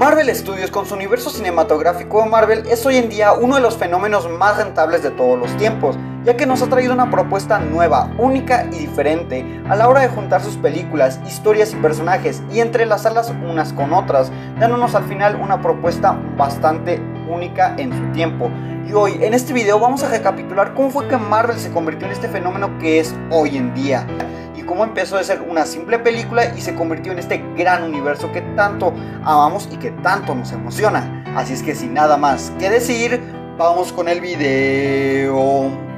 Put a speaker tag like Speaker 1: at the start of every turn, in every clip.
Speaker 1: Marvel Studios, con su universo cinematográfico de Marvel, es hoy en día uno de los fenómenos más rentables de todos los tiempos, ya que nos ha traído una propuesta nueva, única y diferente a la hora de juntar sus películas, historias y personajes y entrelazarlas unas con otras, dándonos al final una propuesta bastante única en su tiempo. Y hoy en este video vamos a recapitular cómo fue que Marvel se convirtió en este fenómeno que es hoy en día, y cómo empezó de ser una simple película y se convirtió en este gran universo que tanto amamos y que tanto nos emociona. Así es que sin nada más que decir, vamos con el video.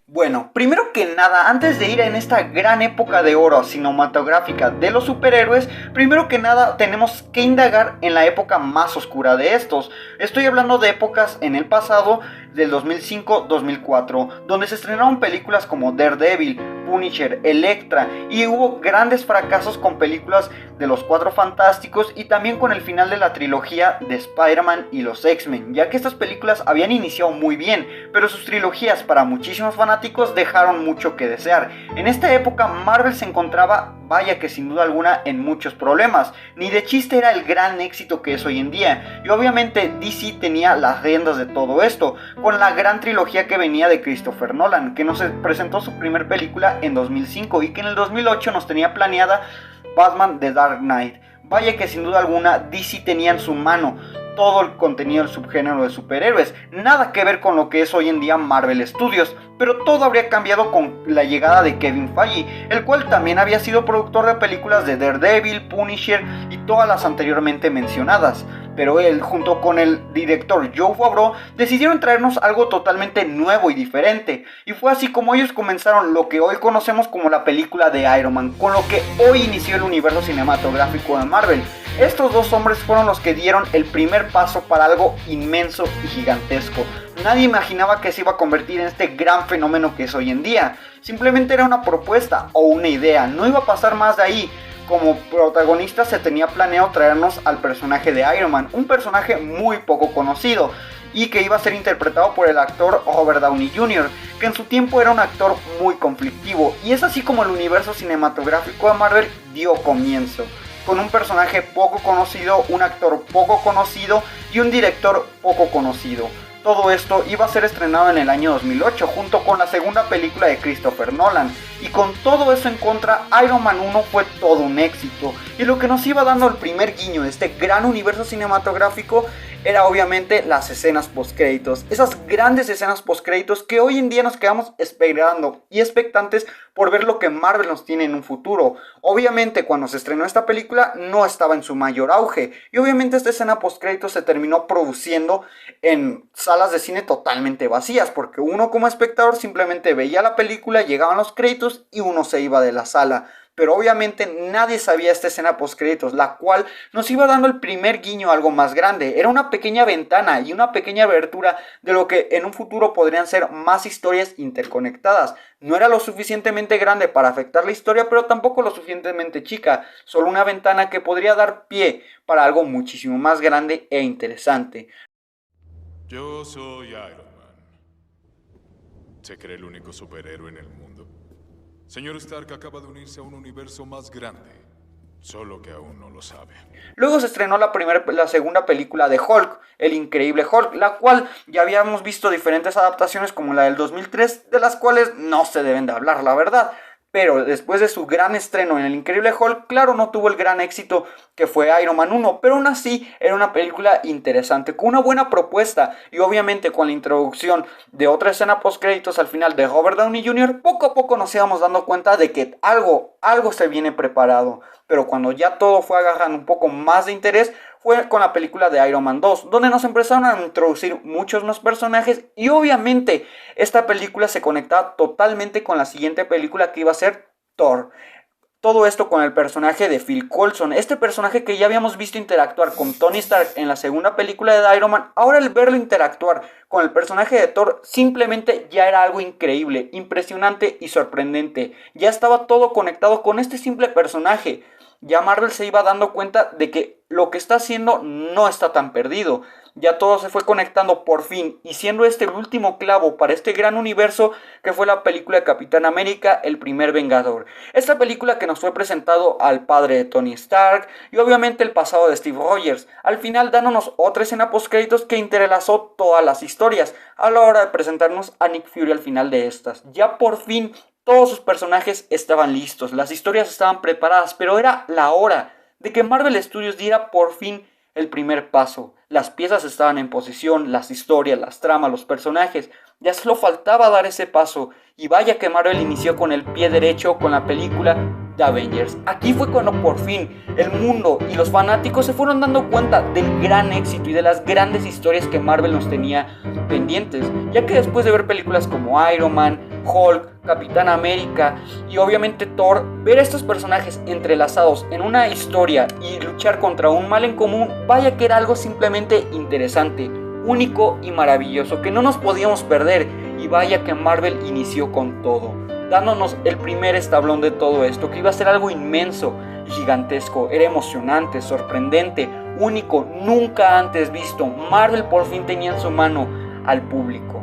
Speaker 1: Bueno, primero que nada, antes de ir en esta gran época de oro cinematográfica de los superhéroes, primero que nada tenemos que indagar en la época más oscura de estos. Estoy hablando de épocas en el pasado, del 2005-2004, donde se estrenaron películas como Daredevil, Punisher, Elektra, y hubo grandes fracasos con películas de los Cuatro Fantásticos y también con el final de la trilogía de Spider-Man y los X-Men, ya que estas películas habían iniciado muy bien, pero sus trilogías para muchísimos fanáticos dejaron mucho que desear. En esta época Marvel se encontraba, vaya que sin duda alguna, en muchos problemas. Ni de chiste era el gran éxito que es hoy en día, y obviamente DC tenía las riendas de todo esto, con la gran trilogía que venía de Christopher Nolan, que nos presentó su primer película en 2005 y que en el 2008 nos tenía planeada Batman The Dark Knight. Vaya que sin duda alguna DC tenía en su mano todo el contenido del subgénero de superhéroes, nada que ver con lo que es hoy en día Marvel Studios, pero todo habría cambiado con la llegada de Kevin Feige, el cual también había sido productor de películas de Daredevil, Punisher y todas las anteriormente mencionadas. Pero él, junto con el director Jon Favreau, decidieron traernos algo totalmente nuevo y diferente, y fue así como ellos comenzaron lo que hoy conocemos como la película de Iron Man, con lo que hoy inició el universo cinematográfico de Marvel. Estos dos hombres fueron los que dieron el primer paso para algo inmenso y gigantesco. Nadie imaginaba que se iba a convertir en este gran fenómeno que es hoy en día. Simplemente era una propuesta o una idea, no iba a pasar más de ahí. Como protagonista se tenía planeado traernos al personaje de Iron Man, un personaje muy poco conocido y que iba a ser interpretado por el actor Robert Downey Jr., que en su tiempo era un actor muy conflictivo, y es así como el universo cinematográfico de Marvel dio comienzo, con un personaje poco conocido, un actor poco conocido y un director poco conocido. Todo esto iba a ser estrenado en el año 2008 junto con la segunda película de Christopher Nolan, y con todo eso en contra, Iron Man 1 fue todo un éxito, y lo que nos iba dando el primer guiño de este gran universo cinematográfico era obviamente las escenas postcréditos, esas grandes escenas postcréditos que hoy en día nos quedamos esperando y expectantes por ver lo que Marvel nos tiene en un futuro. Obviamente cuando se estrenó esta película no estaba en su mayor auge, y obviamente esta escena postcréditos se terminó produciendo en salas de cine totalmente vacías, porque uno como espectador simplemente veía la película, llegaban los créditos y uno se iba de la sala. Pero obviamente nadie sabía esta escena postcréditos, la cual nos iba dando el primer guiño a algo más grande. Era una pequeña ventana y una pequeña abertura de lo que en un futuro podrían ser más historias interconectadas. No era lo suficientemente grande para afectar la historia, pero tampoco lo suficientemente chica. Solo una ventana que podría dar pie para algo muchísimo más grande e interesante.
Speaker 2: Yo soy Iron Man. ¿Se cree el único superhéroe en el mundo? Señor Stark acaba de unirse a un universo más grande, solo que aún no lo sabe.
Speaker 1: Luego se estrenó la segunda película de Hulk, El Increíble Hulk, la cual ya habíamos visto diferentes adaptaciones como la del 2003, de las cuales no se deben de hablar, la verdad. Pero después de su gran estreno en El Increíble Hulk, claro, no tuvo el gran éxito que fue Iron Man 1, pero aún así era una película interesante, con una buena propuesta, y obviamente con la introducción de otra escena postcréditos al final de Robert Downey Jr., poco a poco nos íbamos dando cuenta de que algo se viene preparado. Pero cuando ya todo fue agarrando un poco más de interés, fue con la película de Iron Man 2, donde nos empezaron a introducir muchos más personajes, y obviamente esta película se conectaba totalmente con la siguiente película que iba a ser Thor. Todo esto con el personaje de Phil Coulson, este personaje que ya habíamos visto interactuar con Tony Stark en la segunda película de Iron Man. Ahora el verlo interactuar con el personaje de Thor simplemente ya era algo increíble, impresionante y sorprendente. Ya estaba todo conectado con este simple personaje. ya Marvel se iba dando cuenta de que lo que está haciendo no está tan perdido. Ya todo se fue conectando por fin, y siendo este el último clavo para este gran universo que fue la película de Capitán América, el primer Vengador. Esta película que nos fue presentado al padre de Tony Stark y obviamente el pasado de Steve Rogers, al final dándonos otra escena postcréditos que entrelazó todas las historias a la hora de presentarnos a Nick Fury al final de estas. Ya por fin todos sus personajes estaban listos, las historias estaban preparadas, pero era la hora de que Marvel Studios diera por fin el primer paso. Las piezas estaban en posición, las historias, las tramas, los personajes. Ya solo faltaba dar ese paso. Y vaya que Marvel inició con el pie derecho con la película de Avengers. Aquí fue cuando por fin el mundo y los fanáticos se fueron dando cuenta del gran éxito y de las grandes historias que Marvel nos tenía pendientes. Ya que después de ver películas como Iron Man, Hulk, Capitán América y obviamente Thor, ver a estos personajes entrelazados en una historia y luchar contra un mal en común, vaya que era algo simplemente interesante, único y maravilloso, que no nos podíamos perder. Y vaya que Marvel inició con todo, dándonos el primer establón de todo esto, que iba a ser algo inmenso y gigantesco. Era emocionante, sorprendente, único, nunca antes visto. Marvel por fin tenía en su mano al público.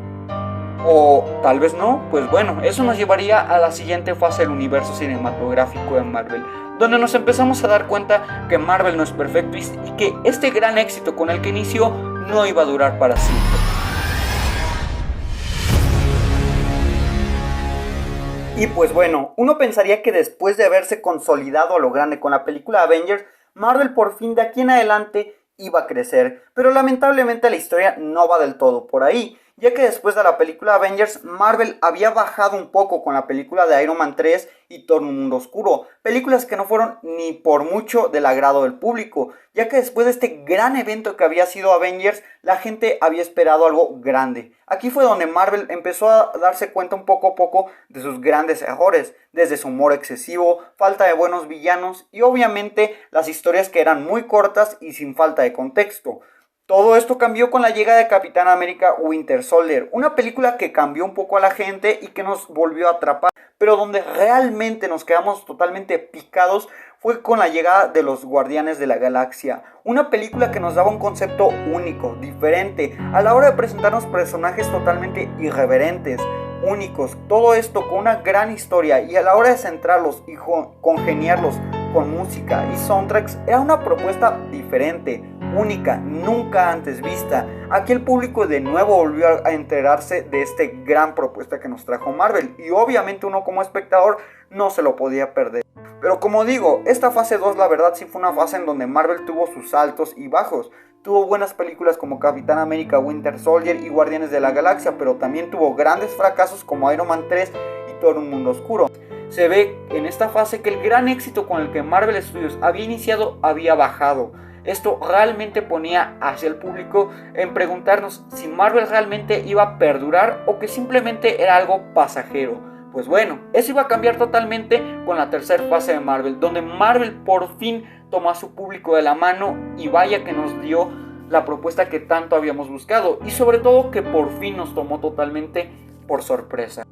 Speaker 1: O tal vez no, pues bueno, eso nos llevaría a la siguiente fase del universo cinematográfico de Marvel, donde nos empezamos a dar cuenta que Marvel no es perfecto y que este gran éxito con el que inició no iba a durar para siempre. Y pues bueno, uno pensaría que después de haberse consolidado a lo grande con la película Avengers, Marvel por fin de aquí en adelante iba a crecer, pero lamentablemente la historia no va del todo por ahí, ya que después de la película Avengers, Marvel había bajado un poco con la película de Iron Man 3 y Thor: Un Mundo Oscuro, películas que no fueron ni por mucho del agrado del público, ya que después de este gran evento que había sido Avengers, la gente había esperado algo grande. Aquí fue donde Marvel empezó a darse cuenta un poco a poco de sus grandes errores, desde su humor excesivo, falta de buenos villanos y obviamente las historias que eran muy cortas y sin falta de contexto. Todo esto cambió con la llegada de Capitán América Winter Soldier, una película que cambió un poco a la gente y que nos volvió a atrapar, pero donde realmente nos quedamos totalmente picados fue con la llegada de los Guardianes de la Galaxia, una película que nos daba un concepto único, diferente, a la hora de presentarnos personajes totalmente irreverentes, únicos, todo esto con una gran historia, y a la hora de centrarlos y congeniarlos con música y soundtracks era una propuesta diferente, única, nunca antes vista. Aquí el público de nuevo volvió a enterarse de esta gran propuesta que nos trajo Marvel, y obviamente uno como espectador no se lo podía perder. Pero como digo, esta fase 2 la verdad sí fue una fase en donde Marvel tuvo sus altos y bajos. Tuvo buenas películas como Capitán América Winter Soldier y Guardianes de la Galaxia, pero también tuvo grandes fracasos como Iron Man 3 y Thor: Un Mundo Oscuro. Se ve en esta fase que el gran éxito con el que Marvel Studios había iniciado había bajado. Esto realmente ponía hacia el público en preguntarnos si Marvel realmente iba a perdurar o que simplemente era algo pasajero. Pues bueno, eso iba a cambiar totalmente con la tercera fase de Marvel, donde Marvel por fin tomó a su público de la mano y vaya que nos dio la propuesta que tanto habíamos buscado, y sobre todo que por fin nos tomó totalmente por sorpresa.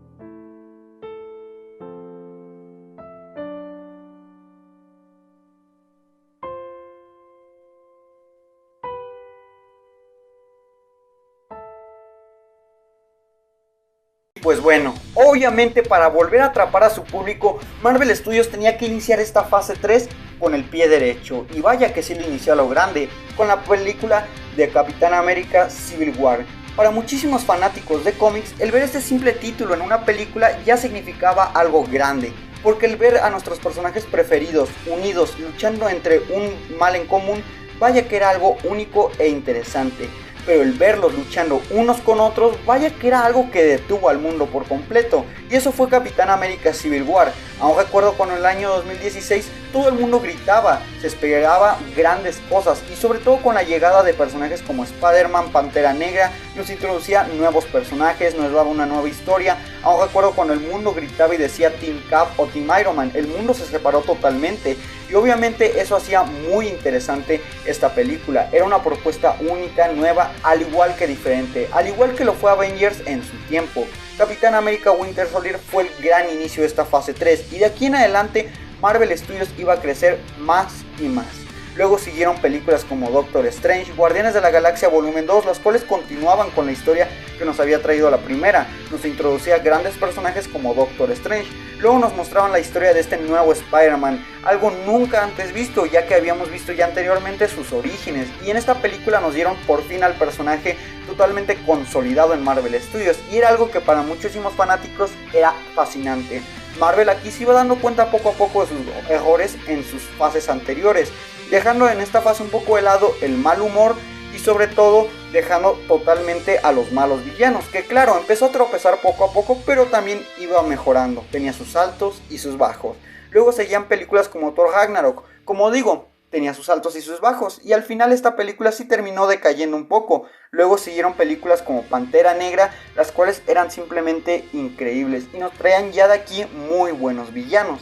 Speaker 1: Pues bueno, obviamente para volver a atrapar a su público, Marvel Studios tenía que iniciar esta fase 3 con el pie derecho, y vaya que sí lo inició a lo grande, con la película de Capitán América Civil War. Para muchísimos fanáticos de cómics, el ver este simple título en una película ya significaba algo grande, porque el ver a nuestros personajes preferidos unidos luchando entre un mal en común, vaya que era algo único e interesante. Pero el verlos luchando unos con otros, vaya que era algo que detuvo al mundo por completo, y eso fue Capitán América Civil War. Aún recuerdo cuando en el año 2016 todo el mundo gritaba, se esperaba grandes cosas, y sobre todo con la llegada de personajes como Spider-Man, Pantera Negra, nos introducía nuevos personajes, nos daba una nueva historia. Aún recuerdo cuando el mundo gritaba y decía Team Cap o Team Iron Man, el mundo se separó totalmente, y obviamente eso hacía muy interesante esta película. Era una propuesta única, nueva, al igual que diferente, al igual que lo fue Avengers en su tiempo. Capitán América Winter Soldier fue el gran inicio de esta fase 3, y de aquí en adelante Marvel Studios iba a crecer más y más. Luego siguieron películas como Doctor Strange, Guardianes de la Galaxia Volumen 2, las cuales continuaban con la historia que nos había traído la primera. Nos introducía grandes personajes como Doctor Strange. Luego nos mostraban la historia de este nuevo Spider-Man, algo nunca antes visto, ya que habíamos visto ya anteriormente sus orígenes. Y en esta película nos dieron por fin al personaje totalmente consolidado en Marvel Studios, y era algo que para muchísimos fanáticos era fascinante. Marvel aquí se iba dando cuenta poco a poco de sus errores en sus fases anteriores, dejando en esta fase un poco de lado el mal humor y sobre todo dejando totalmente a los malos villanos, que claro, empezó a tropezar poco a poco, pero también iba mejorando, tenía sus altos y sus bajos. Luego seguían películas como Thor Ragnarok, como digo, tenía sus altos y sus bajos, y al final esta película sí terminó decayendo un poco. Luego siguieron películas como Pantera Negra, las cuales eran simplemente increíbles y nos traían ya de aquí muy buenos villanos,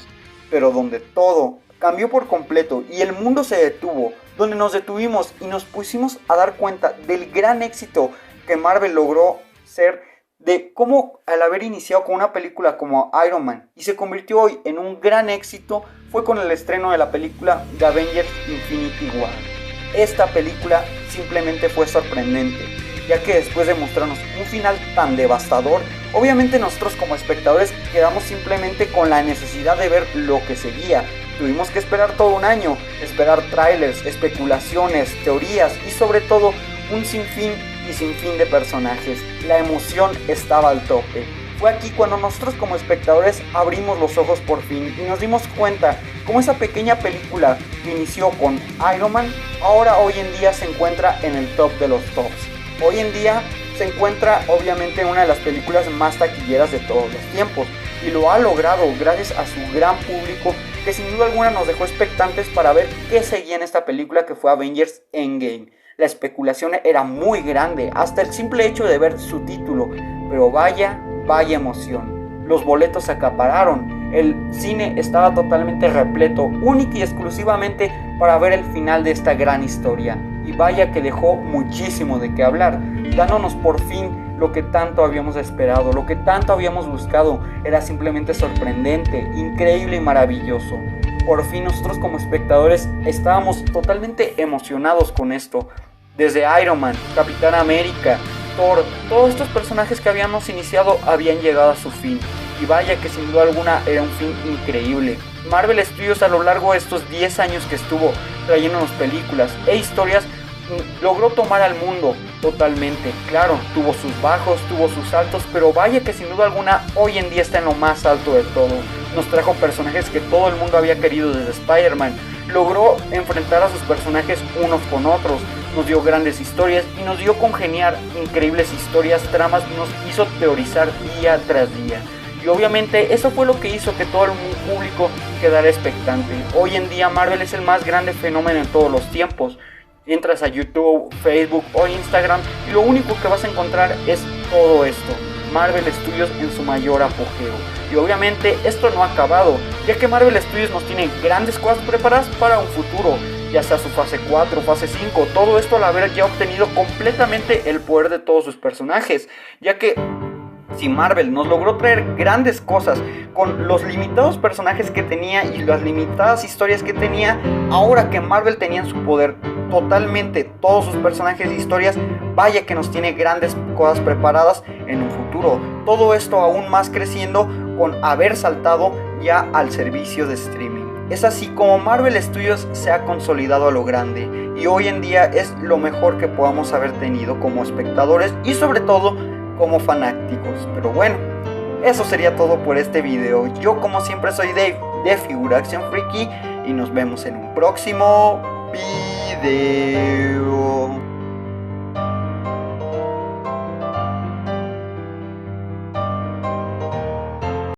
Speaker 1: pero donde todo cambió por completo y el mundo se detuvo, donde nos detuvimos y nos pusimos a dar cuenta del gran éxito que Marvel logró ser, de cómo al haber iniciado con una película como Iron Man y se convirtió hoy en un gran éxito, fue con el estreno de la película The Avengers Infinity War. Esta película simplemente fue sorprendente, ya que después de mostrarnos un final tan devastador, obviamente nosotros como espectadores quedamos simplemente con la necesidad de ver lo que seguía. Tuvimos que esperar todo un año, esperar trailers, especulaciones, teorías y sobre todo un sinfín de personajes. La emoción estaba al tope. Fue aquí cuando nosotros como espectadores abrimos los ojos por fin y nos dimos cuenta cómo esa pequeña película que inició con Iron Man, ahora hoy en día se encuentra en el top de los tops. Hoy en día se encuentra obviamente en una de las películas más taquilleras de todos los tiempos y lo ha logrado gracias a su gran público, que sin duda alguna nos dejó expectantes para ver qué seguía en esta película que fue Avengers Endgame. La especulación era muy grande, hasta el simple hecho de ver su título, pero vaya emoción. Los boletos se acapararon, el cine estaba totalmente repleto, única y exclusivamente para ver el final de esta gran historia. Y vaya que dejó muchísimo de qué hablar, dándonos por fin lo que tanto habíamos esperado, lo que tanto habíamos buscado. Era simplemente sorprendente, increíble y maravilloso. Por fin nosotros como espectadores estábamos totalmente emocionados con esto. Desde Iron Man, Capitán América, Thor, todos estos personajes que habíamos iniciado habían llegado a su fin. Y vaya que sin duda alguna era un fin increíble. Marvel Studios a lo largo de estos 10 años que estuvo trayéndonos películas e historias, logró tomar al mundo totalmente. Claro, tuvo sus bajos, tuvo sus altos, pero vaya que sin duda alguna hoy en día está en lo más alto de todo. Nos trajo personajes que todo el mundo había querido desde Spider-Man. Logró enfrentar a sus personajes unos con otros. Nos dio grandes historias y nos dio congeniar increíbles historias, tramas, nos hizo teorizar día tras día. Y obviamente eso fue lo que hizo que todo el público quedara expectante. Hoy en día Marvel es el más grande fenómeno en todos los tiempos. Entras a YouTube, Facebook o Instagram y lo único que vas a encontrar es todo esto. Marvel Studios en su mayor apogeo. Y obviamente esto no ha acabado, ya que Marvel Studios nos tiene grandes cosas preparadas para un futuro, ya sea su fase 4, fase 5, todo esto al haber ya obtenido completamente el poder de todos sus personajes, ya que si Marvel nos logró traer grandes cosas con los limitados personajes que tenía y las limitadas historias que tenía, ahora que Marvel tenía en su poder totalmente todos sus personajes y historias, vaya que nos tiene grandes cosas preparadas en un futuro. Todo esto aún más creciendo con haber saltado ya al servicio de streaming. Es así como Marvel Studios se ha consolidado a lo grande y hoy en día es lo mejor que podamos haber tenido como espectadores y sobre todo como fanáticos. Pero bueno, eso sería todo por este video. Yo como siempre soy Dave de Figura Acción Friki y nos vemos en un próximo video.